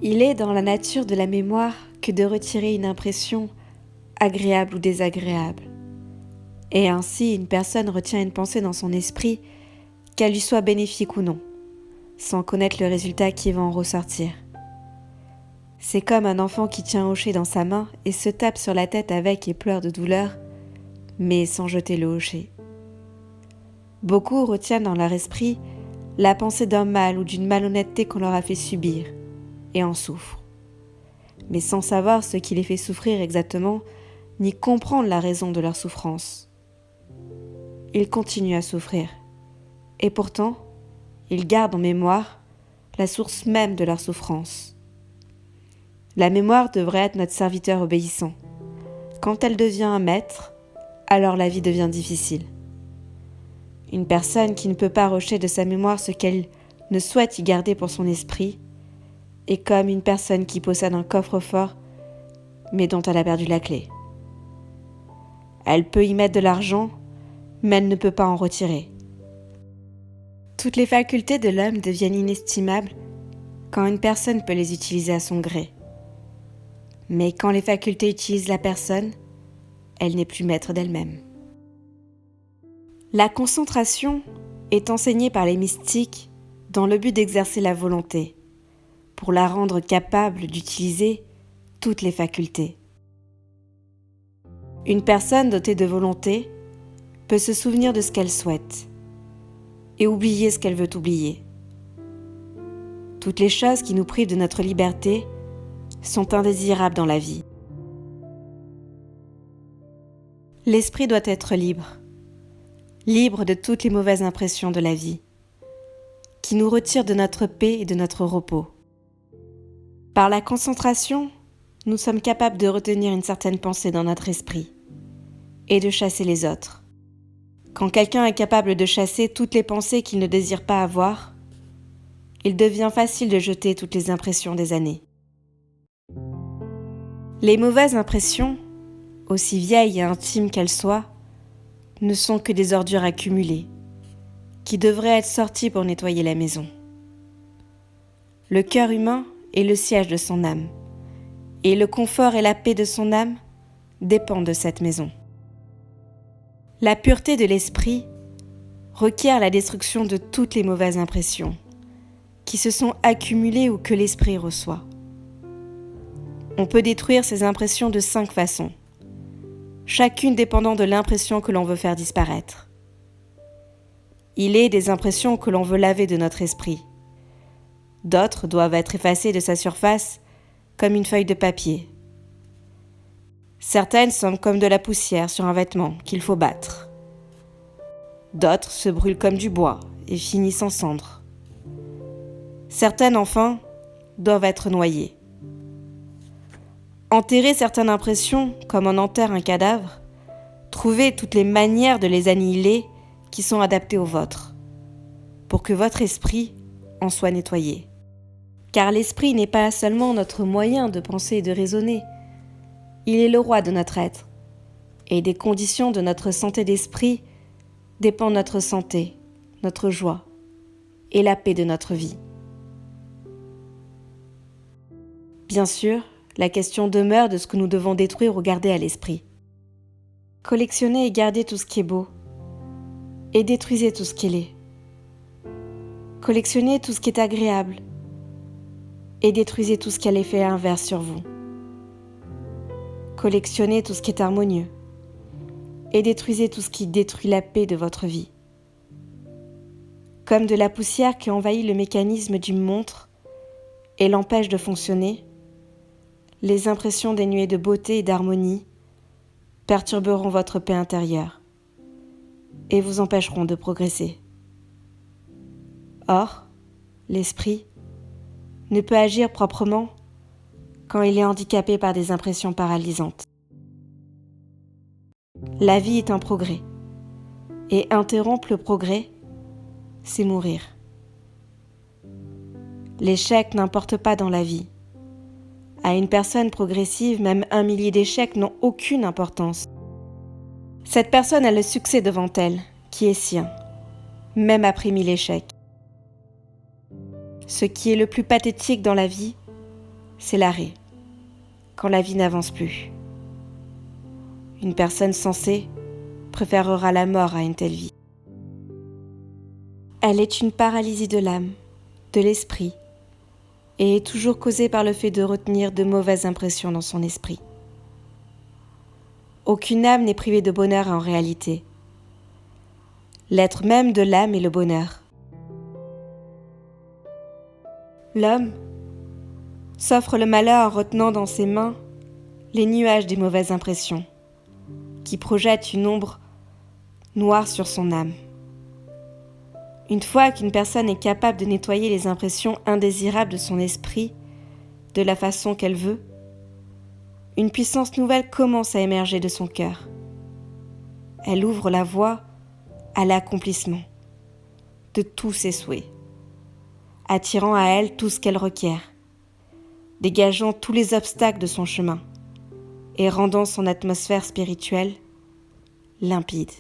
Il est dans la nature de la mémoire que de retirer une impression agréable ou désagréable. Et ainsi, une personne retient une pensée dans son esprit, qu'elle lui soit bénéfique ou non, sans connaître le résultat qui va en ressortir. C'est comme un enfant qui tient un hocher dans sa main et se tape sur la tête avec et pleure de douleur, mais sans jeter le hocher. Beaucoup retiennent dans leur esprit la pensée d'un mal ou d'une malhonnêteté qu'on leur a fait subir, et en souffrent. Mais sans savoir ce qui les fait souffrir exactement, ni comprendre la raison de leur souffrance. Ils continuent à souffrir, et pourtant, ils gardent en mémoire la source même de leur souffrance. La mémoire devrait être notre serviteur obéissant. Quand elle devient un maître, alors la vie devient difficile. Une personne qui ne peut pas rejeter de sa mémoire ce qu'elle ne souhaite y garder pour son esprit est comme une personne qui possède un coffre-fort mais dont elle a perdu la clé. Elle peut y mettre de l'argent, mais elle ne peut pas en retirer. Toutes les facultés de l'homme deviennent inestimables quand une personne peut les utiliser à son gré. Mais quand les facultés utilisent la personne, elle n'est plus maître d'elle-même. La concentration est enseignée par les mystiques dans le but d'exercer la volonté, pour la rendre capable d'utiliser toutes les facultés. Une personne dotée de volonté peut se souvenir de ce qu'elle souhaite et oublier ce qu'elle veut oublier. Toutes les choses qui nous privent de notre liberté sont indésirables dans la vie. L'esprit doit être libre, libre de toutes les mauvaises impressions de la vie, qui nous retirent de notre paix et de notre repos. Par la concentration, nous sommes capables de retenir une certaine pensée dans notre esprit et de chasser les autres. Quand quelqu'un est capable de chasser toutes les pensées qu'il ne désire pas avoir, il devient facile de jeter toutes les impressions des années. Les mauvaises impressions, aussi vieilles et intimes qu'elles soient, ne sont que des ordures accumulées, qui devraient être sorties pour nettoyer la maison. Le cœur humain est le siège de son âme, et le confort et la paix de son âme dépendent de cette maison. La pureté de l'esprit requiert la destruction de toutes les mauvaises impressions qui se sont accumulées ou que l'esprit reçoit. On peut détruire ces impressions de 5 façons, chacune dépendant de l'impression que l'on veut faire disparaître. Il est des impressions que l'on veut laver de notre esprit. D'autres doivent être effacées de sa surface comme une feuille de papier. Certaines sont comme de la poussière sur un vêtement qu'il faut battre. D'autres se brûlent comme du bois et finissent en cendres. Certaines, enfin, doivent être noyées. Enterrer certaines impressions comme on enterre un cadavre, trouvez toutes les manières de les annihiler qui sont adaptées aux vôtres, pour que votre esprit en soit nettoyé. Car l'esprit n'est pas seulement notre moyen de penser et de raisonner, il est le roi de notre être, et des conditions de notre santé d'esprit dépend notre santé, notre joie et la paix de notre vie. Bien sûr, la question demeure de ce que nous devons détruire ou garder à l'esprit. Collectionnez et gardez tout ce qui est beau, et détruisez tout ce qui l'est. Collectionnez tout ce qui est agréable, et détruisez tout ce qui a l'effet inverse sur vous. Collectionnez tout ce qui est harmonieux, et détruisez tout ce qui détruit la paix de votre vie. Comme de la poussière qui envahit le mécanisme d'une montre et l'empêche de fonctionner, les impressions dénuées de beauté et d'harmonie perturberont votre paix intérieure et vous empêcheront de progresser. Or, l'esprit ne peut agir proprement quand il est handicapé par des impressions paralysantes. La vie est un progrès, et interrompre le progrès, c'est mourir. L'échec n'importe pas dans la vie. À une personne progressive, même 1 millier d'échecs n'ont aucune importance. Cette personne a le succès devant elle, qui est sien, même après 1000 échecs. Ce qui est le plus pathétique dans la vie, c'est l'arrêt, quand la vie n'avance plus. Une personne sensée préférera la mort à une telle vie. Elle est une paralysie de l'âme, de l'esprit, et est toujours causée par le fait de retenir de mauvaises impressions dans son esprit. Aucune âme n'est privée de bonheur en réalité. L'être même de l'âme est le bonheur. L'homme s'offre le malheur en retenant dans ses mains les nuages des mauvaises impressions, qui projettent une ombre noire sur son âme. Une fois qu'une personne est capable de nettoyer les impressions indésirables de son esprit de la façon qu'elle veut, une puissance nouvelle commence à émerger de son cœur. Elle ouvre la voie à l'accomplissement de tous ses souhaits, attirant à elle tout ce qu'elle requiert, dégageant tous les obstacles de son chemin et rendant son atmosphère spirituelle limpide.